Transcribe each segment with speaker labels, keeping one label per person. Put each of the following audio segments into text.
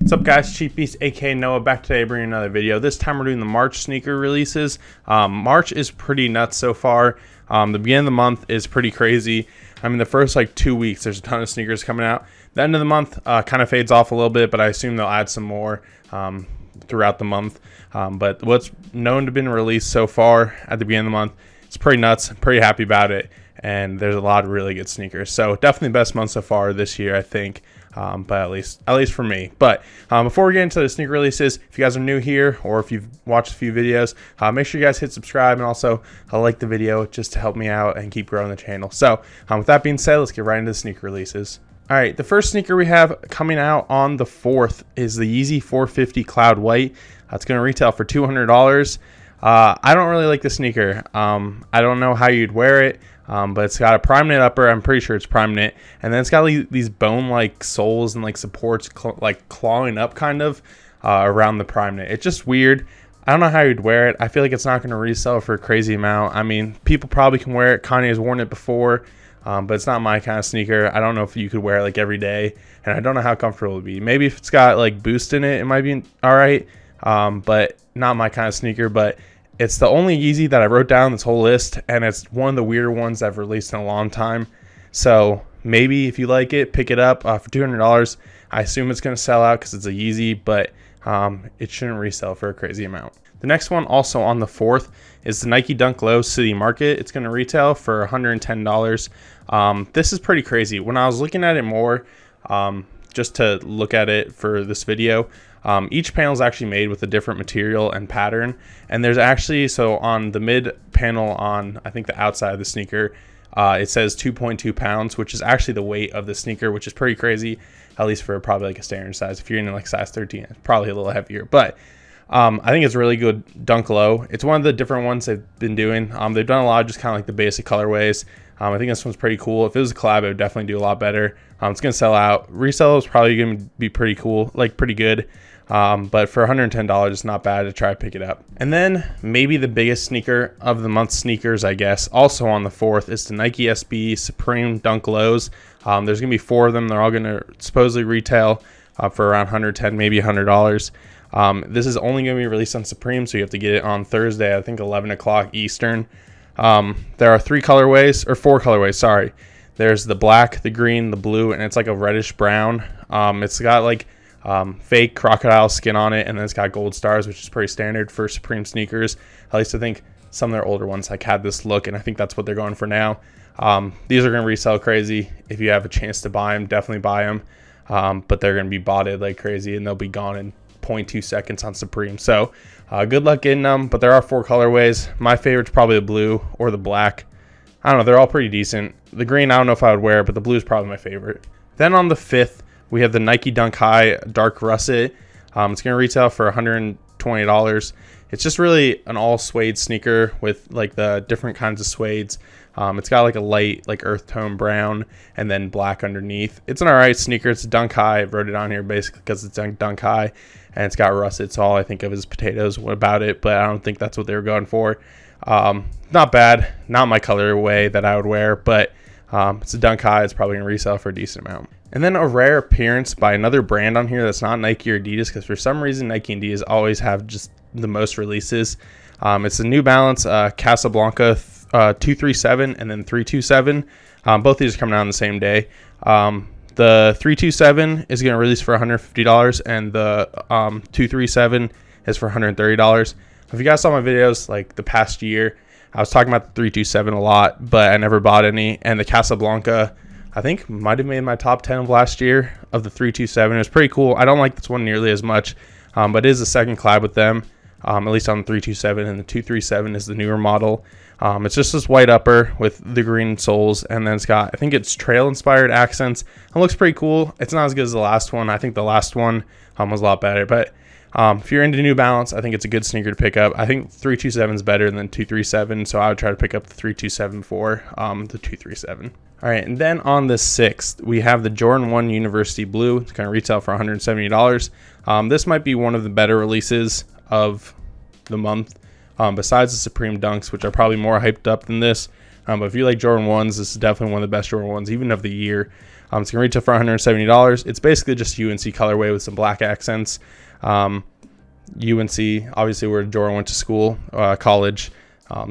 Speaker 1: What's up, guys? Cheap Beast, aka Noah, back today bringing another video. This time we're doing the March sneaker releases. March is pretty nuts so far. The beginning of the month is pretty crazy. I mean, the first like 2 weeks, there's a ton of sneakers coming out. The end of the month kind of fades off a little bit, but I assume they'll add some more throughout the month. But what's known to have been released so far at the beginning of the month, it's pretty nuts. I'm pretty happy about it, and there's a lot of really good sneakers. So definitely the best month so far this year, I think. But at least for me. But before we get into the sneaker releases, if you guys are new here or if you've watched a few videos, make sure you guys hit subscribe and also like the video just to help me out and keep growing the channel. So with that being said, let's get right into the sneaker releases. All right, the first sneaker we have coming out on the 4th is the Yeezy 450 Cloud White. It's going to retail for $200. I don't really like the sneaker. I don't know how you'd wear it. But it's got a prime knit upper. I'm pretty sure it's prime knit, and then it's got these bone-like soles and like supports like clawing up kind of around the prime knit. It's just weird. I don't know how you'd wear it. I feel like it's not going to resell for a crazy amount. I mean, people probably can wear it. Kanye has worn it before, but it's not my kind of sneaker. I don't know if you could wear it like every day, and I don't know how comfortable it would be. Maybe if it's got like Boost in it, it might be all right, but not my kind of sneaker. But it's the only Yeezy that I wrote down this whole list, and it's one of the weirder ones I've released in a long time. So maybe if you like it, pick it up for $200. I assume it's going to sell out because it's a Yeezy, but it shouldn't resell for a crazy amount. The next one, also on the 4th, is the Nike Dunk Low City Market. It's going to retail for $110. This is pretty crazy. When I was looking at it more, just to look at it for this video, each panel is actually made with a different material and pattern, and there's actually, so on the mid panel on I think the outside of the sneaker, it says 2.2 pounds, which is actually the weight of the sneaker, which is pretty crazy, at least for probably like a standard size. If you're in like size 13, it's probably a little heavier, but I think it's really good Dunk Low. It's one of the different ones they've been doing. They've done a lot of just kind of like the basic colorways. I think this one's pretty cool. If it was a collab, it would definitely do a lot better. It's going to sell out. Resale is probably going to be pretty cool, like pretty good. But for $110, it's not bad to try to pick it up. And then maybe the biggest sneaker of the month sneakers, I guess, also on the 4th, is the Nike SB Supreme Dunk Lows. There's going to be 4 of them. They're all going to supposedly retail for around $110, maybe $100. This is only going to be released on Supreme, so you have to get it on Thursday, I think 11 o'clock Eastern. There are 4 colorways, sorry. There's the black, the green, the blue, and it's like a reddish brown. It's got like fake crocodile skin on it, and then it's got gold stars, which is pretty standard for Supreme sneakers. At least I think some of their older ones like had this look, and I think that's what they're going for now. These are going to resell crazy. If you have a chance to buy them, definitely buy them. But they're going to be botted like crazy, and they'll be gone in 0.2 seconds on Supreme. So good luck getting them, but there are 4 colorways. My favorite's probably the blue or the black. I don't know, they're all pretty decent. The green, I don't know if I would wear it, but the blue is probably my favorite. Then on the 5th, we have the Nike Dunk High Dark Russet. It's going to retail for $120. It's just really an all suede sneaker with like the different kinds of suedes. It's got like a light like earth tone brown and then black underneath. It's an alright sneaker. It's a Dunk High. I wrote it on here basically because it's Dunk High, and it's got russet. So all I think of is potatoes about it, but I don't think that's what they were going for. Not bad. Not my colorway that I would wear, but it's a Dunk High. It's probably going to resell for a decent amount. And then a rare appearance by another brand on here that's not Nike or Adidas, because for some reason Nike and Adidas always have just the most releases. It's the New Balance Casablanca 237 and then 327. Both these are coming out on the same day. The 327 is going to release for $150, and the 237 is for $130. If you guys saw my videos like the past year, I was talking about the 327 a lot, but I never bought any. And the Casablanca, I think, might have made my top 10 of last year of the 327. It was pretty cool. I don't like this one nearly as much, but it is the second collab with them, at least on the 327, and the 237 is the newer model. It's just this white upper with the green soles, and then it's got, I think it's trail-inspired accents. It looks pretty cool. It's not as good as the last one. I think the last one was a lot better, but if you're into New Balance, I think it's a good sneaker to pick up. I think 327 is better than 237, so I would try to pick up the 327 for the 237. All right, and then on the 6th, we have the Jordan 1 University Blue. It's going to retail for $170. This might be one of the better releases of the month, besides the Supreme Dunks, which are probably more hyped up than this. But if you like Jordan 1s, this is definitely one of the best Jordan 1s, even of the year. It's going to retail for $170. It's basically just UNC colorway with some black accents. UNC, obviously where Jordan went to school, college.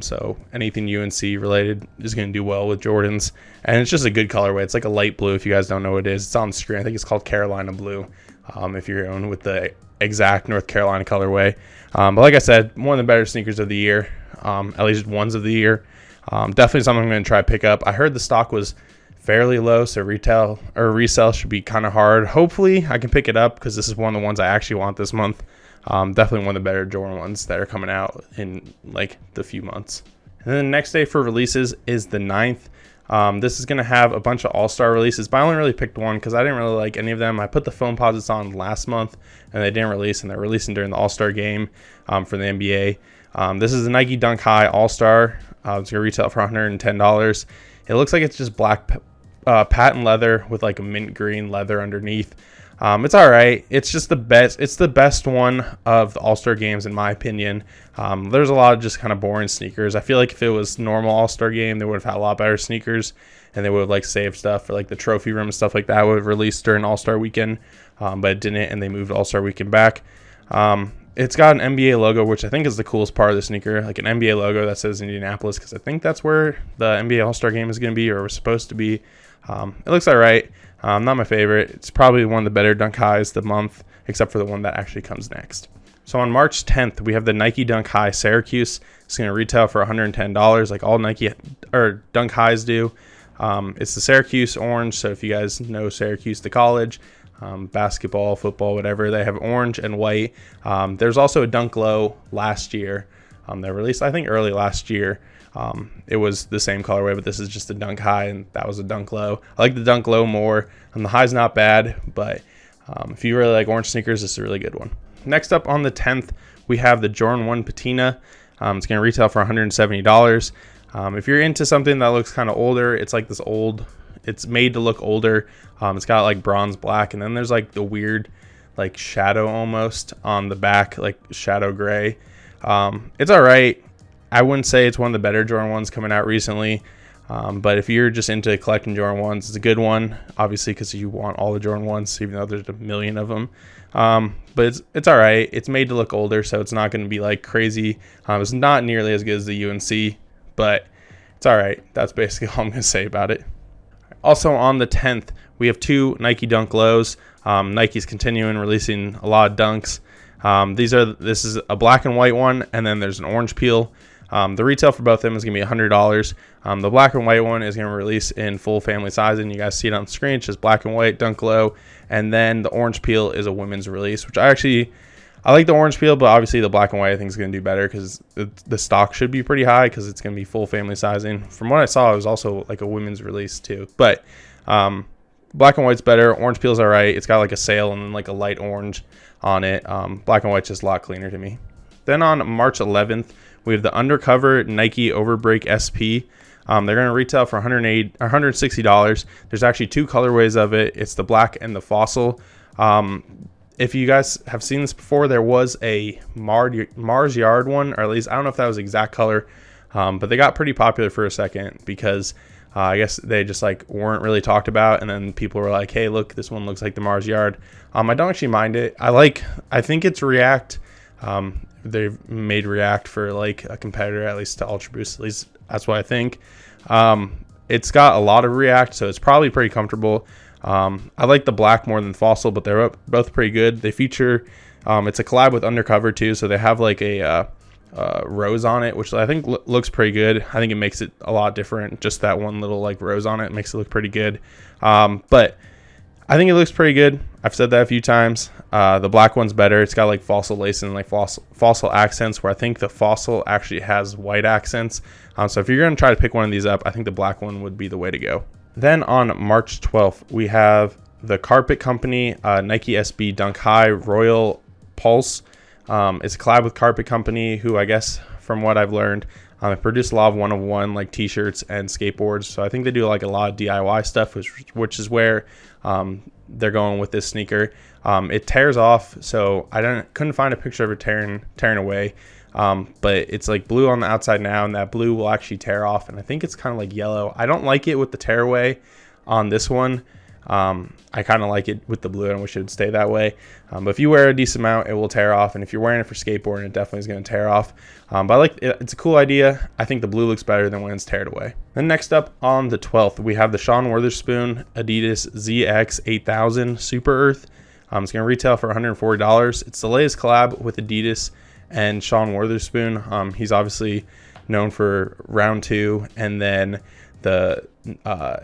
Speaker 1: So anything UNC related is going to do well with Jordans. And it's just a good colorway. It's like a light blue if you guys don't know what it is. It's on the screen. I think it's called Carolina Blue if you're going with the exact North Carolina colorway. But like I said, one of the better sneakers of the year, at least ones of the year. Definitely something I'm going to try to pick up. I heard the stock was fairly low, so retail or resell should be kind of hard. Hopefully I can pick it up because this is one of the ones I actually want this month. Definitely one of the better Jordan ones that are coming out in like the few months. And then the next day for releases is the 9th. This is going to have a bunch of AllStar releases, but I only really picked one because I didn't really like any of them. I put the foam posits on last month and they didn't release, and they're releasing during the AllStar game for the NBA. This is the Nike Dunk High AllStar. It's going to retail for $110. It looks like it's just black patent leather with like a mint green leather underneath. It's all right. It's just the best. It's the best one of the All-Star games, in my opinion. There's a lot of just kind of boring sneakers. I feel like if it was normal All-Star game, they would have had a lot better sneakers, and they would have like saved stuff for like the trophy room and stuff like that would have released during All-Star weekend, but it didn't, and they moved All-Star weekend back. It's got an NBA logo, which I think is the coolest part of the sneaker, like an NBA logo that says Indianapolis, because I think that's where the NBA All-Star game is going to be, or was supposed to be. It looks all right. Not my favorite. It's probably one of the better Dunk Highs of the month, except for the one that actually comes next. So on March 10th, we have the Nike Dunk High Syracuse. It's going to retail for $110, like all Nike or Dunk Highs do. It's the Syracuse orange, so if you guys know Syracuse, the college, basketball, football, whatever, they have orange and white. There's also a Dunk Low last year. They released, I think, early last year. It was the same colorway, but this is just a Dunk High, and that was a Dunk Low. I like the Dunk Low more, and the High's not bad, but if you really like orange sneakers, this is a really good one. Next up on the 10th, we have the Jordan 1 Patina. It's going to retail for $170. If you're into something that looks kind of older, it's like this old, it's made to look older. It's got like bronze black, and then there's like the weird like shadow almost on the back, like shadow gray. It's all right. I wouldn't say it's one of the better Jordan 1s coming out recently, but if you're just into collecting Jordan 1s, it's a good one, obviously, because you want all the Jordan 1s, even though there's a million of them. But it's all right. It's made to look older, so it's not going to be like crazy. It's not nearly as good as the UNC, but it's all right. That's basically all I'm going to say about it. Also on the 10th, we have two Nike Dunk Lows. Nike's continuing releasing a lot of dunks. This is a black and white one, and then there's an orange peel. The retail for both of them is going to be $100. The black and white one is going to release in full family sizing. You guys see it on the screen. It's just black and white, Dunk Low. And then the orange peel is a women's release, which I like the orange peel, but obviously the black and white I think is going to do better because the stock should be pretty high because it's going to be full family sizing. From what I saw, it was also like a women's release too. But black and white's better. Orange peel's all right. It's got like a sail and then like a light orange on it. Black and white's just a lot cleaner to me. Then on March 11th, we have the Undercover Nike Overbreak SP. They're going to retail for $160. There's actually two colorways of it. It's the black and the fossil. If you guys have seen this before, there was a Mars Yard one, or at least I don't know if that was the exact color, but they got pretty popular for a second because I guess they just like weren't really talked about, and then people were like, hey, look, this one looks like the Mars Yard. I don't actually mind it. I think it's React. They've made React for like a competitor, at least to Ultra Boost. At least that's what I think. It's got a lot of React, so it's probably pretty comfortable. I like the black more than Fossil, but they're both pretty good. They feature, it's a collab with Undercover too, so they have like a rose on it, which I think looks pretty good. I think it makes it a lot different. Just that one little like rose on it makes it look pretty good. But I think it looks pretty good. I've said that a few times. The black one's better. It's got like fossil lace and like fossil accents, where I think the Fossil actually has white accents. So if you're going to try to pick one of these up, I think the black one would be the way to go. Then on March 12th, we have the Carpet Company Nike SB Dunk High Royal Pulse. It's a collab with Carpet Company, who I guess from what I've learned, they produce a lot of one-of-one like t-shirts and skateboards. So I think they do like a lot of DIY stuff, which is where they're going with this sneaker. It tears off, so I couldn't find a picture of it tearing away. But it's like blue on the outside now, and that blue will actually tear off, and I think it's kind of like yellow. I don't like it with the tearaway on this one. I kind of like it with the blue and I wish it would stay that way. But if you wear a decent amount, it will tear off. And if you're wearing it for skateboarding, it definitely is going to tear off. But I like it. It's a cool idea. I think the blue looks better than when it's teared away. Then next up on the 12th, we have the Sean Witherspoon Adidas ZX 8000 Super Earth. It's going to retail for $140. It's the latest collab with Adidas and Sean Witherspoon. He's obviously known for Round 2, and then the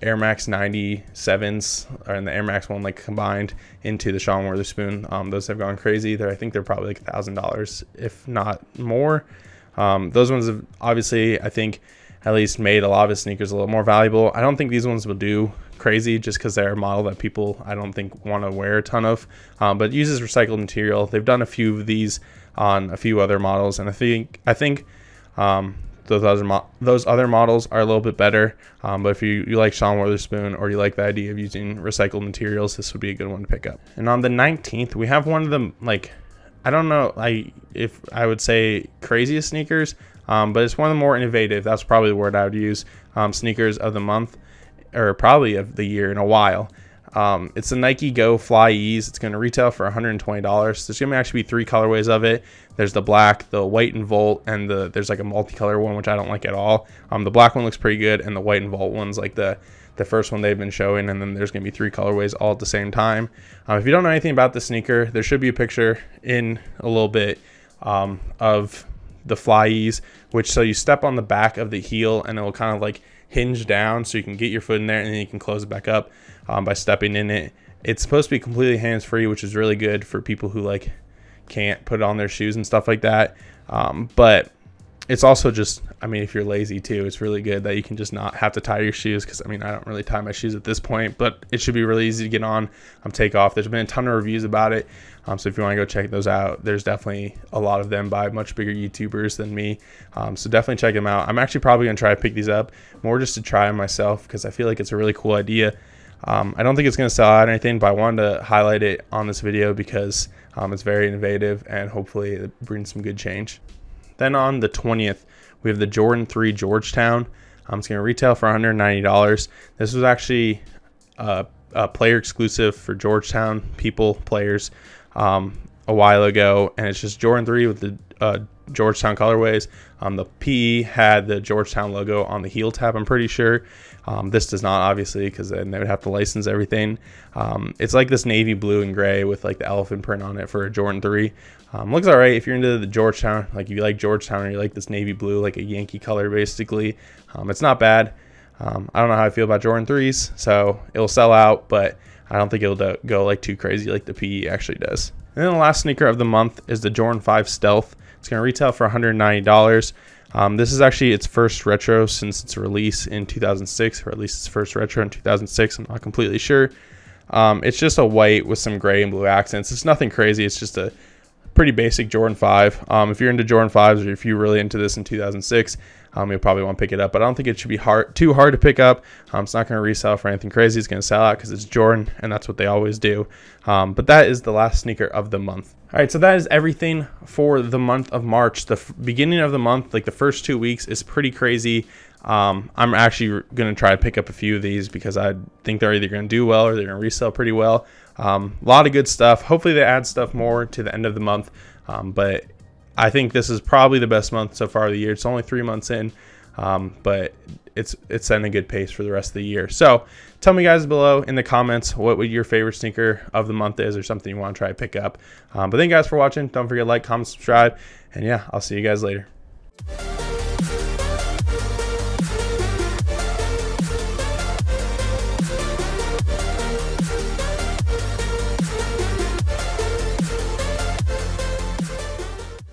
Speaker 1: Air Max 97s and the Air Max 1 like combined into the Sean Witherspoon. Those have gone crazy. I think they're probably like $1,000, if not more. Those ones have obviously, I think, at least made a lot of his sneakers a little more valuable. I don't think these ones will do crazy just because they're a model that people I don't think want to wear a ton of, but it uses recycled material. They've done a few of these on a few other models, and I think those other models are a little bit better. But if you like Sean Witherspoon or you like the idea of using recycled materials, this would be a good one to pick up. And on the 19th, we have one of the, like, I don't know if I would say craziest sneakers, but it's one of the more innovative. That's probably the word I would use. Sneakers of the month, or probably of the year in a while. It's the Nike Go Fly Ease. It's going to retail for $120. There's going to actually be 3 colorways of it. There's the black, the white and Volt, and there's like a multicolor one, which I don't like at all. The black one looks pretty good, and the white and Volt one's like the first one they've been showing, and then there's going to be 3 colorways all at the same time. If you don't know anything about the sneaker, there should be a picture in a little bit of the Fly Ease, which so you step on the back of the heel, and it will kind of like hinge down so you can get your foot in there, and then you can close it back up by stepping in it. It's supposed to be completely hands-free, which is really good for people who like can't put it on their shoes and stuff like that. But it's also just, I mean, if you're lazy too, it's really good that you can just not have to tie your shoes, because I mean, I don't really tie my shoes at this point, but it should be really easy to get on, take off. There's been a ton of reviews about it, so if you want to go check those out, there's definitely a lot of them by much bigger YouTubers than me, so definitely check them out. I'm actually probably going to try to pick these up more just to try them myself, because I feel like it's a really cool idea. I don't think it's going to sell out or anything, but I wanted to highlight it on this video because it's very innovative and hopefully it brings some good change. Then on the 20th, we have the Jordan 3 Georgetown. It's going to retail for $190. This was actually a player exclusive for Georgetown players a while ago, and it's just Jordan 3 with the Georgetown colorways. The PE had the Georgetown logo on the heel tab, I'm pretty sure. This does not, obviously, because then they would have to license everything. It's like this navy blue and gray with like the elephant print on it for a Jordan 3. Looks all right if you're into the Georgetown, like if you like Georgetown or you like this navy blue, like a Yankee color basically. It's not bad. I don't know how I feel about Jordan 3s, so it'll sell out, but I don't think it'll go like too crazy like the PE actually does. And then the last sneaker of the month is the Jordan 5 Stealth. It's going to retail for $190. This is actually its first retro since its release in 2006, or at least its first retro in 2006. I'm not completely sure. It's just a white with some gray and blue accents. It's nothing crazy. It's just a pretty basic Jordan 5. If you're into Jordan 5s, or if you're really into this in 2006, you'll probably want to pick it up. But I don't think it should be too hard to pick up. It's not going to resell for anything crazy. It's going to sell out because it's Jordan, and that's what they always do. But that is the last sneaker of the month. All right, so that is everything for the month of March. The beginning of the month, like the first 2 weeks, is pretty crazy. I'm actually going to try to pick up a few of these because I think they're either going to do well or they're going to resell pretty well. A lot of good stuff. Hopefully they add stuff more to the end of the month. But I think this is probably the best month so far of the year. It's only 3 months in, but it's setting a good pace for the rest of the year. So tell me guys below in the comments what your favorite sneaker of the month is, or something you want to try to pick up. But thank you guys for watching. Don't forget to like, comment, subscribe, and yeah, I'll see you guys later.